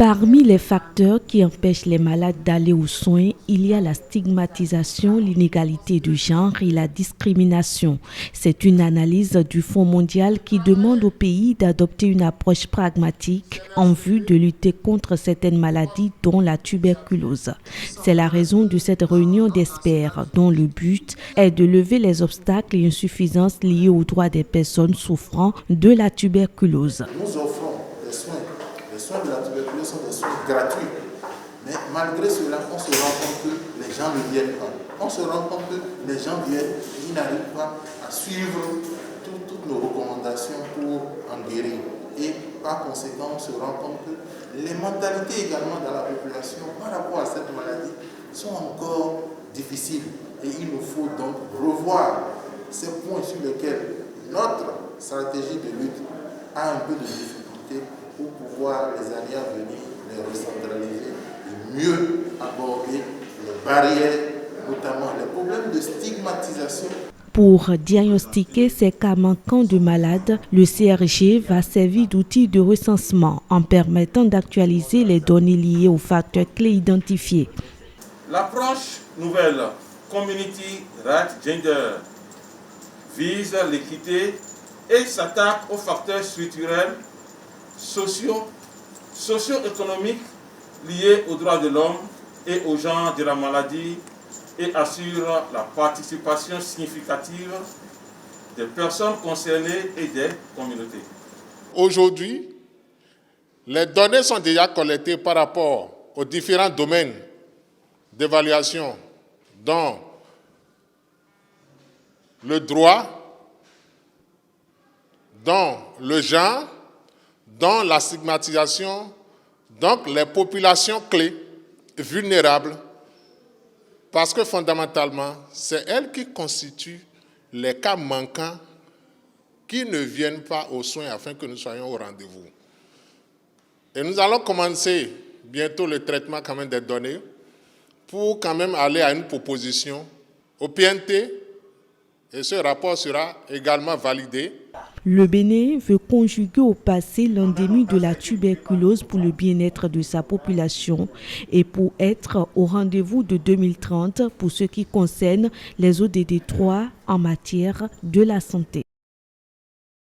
Parmi les facteurs qui empêchent les malades d'aller aux soins, il y a la stigmatisation, l'inégalité de genre et la discrimination. C'est une analyse du Fonds mondial qui demande aux pays d'adopter une approche pragmatique en vue de lutter contre certaines maladies, dont la tuberculose. C'est la raison de cette réunion d'experts, dont le but est de lever les obstacles et insuffisances liés aux droits des personnes souffrant de la tuberculose. Nous offrons des soins. Les soins de la tuberculose sont des soins gratuits. Mais malgré cela, on se rend compte que les gens ne viennent pas. On se rend compte que les gens viennent, ils n'arrivent pas à suivre toutes nos recommandations pour en guérir. Et par conséquent, on se rend compte que les mentalités également dans la population par rapport à cette maladie sont encore difficiles. Et il nous faut donc revoir ces points sur lesquels notre stratégie de lutte a un peu de difficulté pour pouvoir les années à venir les recentraliser et mieux aborder les barrières, notamment les problèmes de stigmatisation. Pour diagnostiquer ces cas manquants de malades, le CRG va servir d'outil de recensement en permettant d'actualiser les données liées aux facteurs clés identifiés. L'approche nouvelle Community Right Gender vise l'équité et s'attaque aux facteurs structurels, socio-économiques liés aux droits de l'homme et au genre de la maladie et assure la participation significative des personnes concernées et des communautés. Aujourd'hui, les données sont déjà collectées par rapport aux différents domaines d'évaluation, dont le droit, dont le genre, dont la stigmatisation, donc les populations clés vulnérables, parce que fondamentalement, c'est elles qui constituent les cas manquants qui ne viennent pas aux soins afin que nous soyons au rendez-vous. Et nous allons commencer bientôt le traitement quand même des données pour quand même aller à une proposition au PNT, et ce rapport sera également validé. Le Bénin veut conjuguer au passé l'endémie de la tuberculose pour le bien-être de sa population et pour être au rendez-vous de 2030 pour ce qui concerne les ODD 3 en matière de la santé.